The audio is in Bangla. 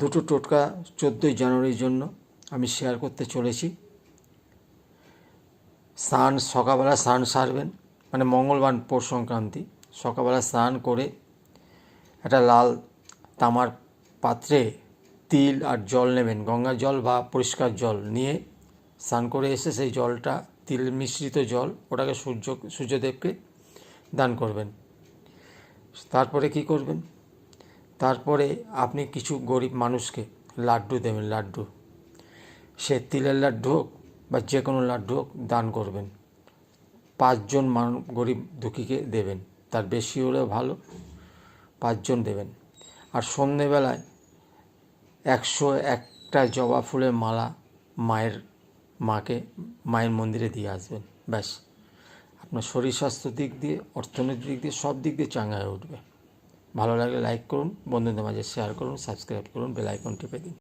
দুটো টোটকা 14ই জানুয়ারির জন্য আমি শেয়ার করতে চলেছি। সকালবেলা স্নান সারবেন, মানে মঙ্গলবার পৌষ সংক্রান্তি সকালবেলা স্নান করে একটা লাল তামার পাত্রে তিল আর জল নেবেন, গঙ্গার জল বা পরিষ্কার জল নিয়ে স্নান করে এসে সেই জলটা, তিল মিশ্রিত জল, ওটাকে সূর্যদেবকে দান করবেন। তারপরে কি করবেন? তারপরে আপনি কিছু গরিব মানুষকে লাড্ডু দেবেন। লাড্ডু, সে তিলের লাড্ডু হোক বা যে কোনো লাড্ডু হোক, দান করবেন। 5 জন গরিব দুঃখীকে দেবেন, তার বেশি হলেও ভালো, 5 জন দেবেন। আর সন্ধেবেলায় 101টা জবা ফুলের মালা মায়ের মন্দিরে দিয়ে আসবেন। ব্যাস, আপনার শরীর স্বাস্থ্যের দিক দিয়ে, অর্থনৈতিক দিক দিয়ে, সব দিক দিয়ে চাঙ্গা হয়ে উঠবে। ভালো লাগলে লাইক করুন, বন্ধুদের মাঝে শেয়ার করুন, সাবস্ক্রাইব করুন, বেল আইকন টিপে দিন।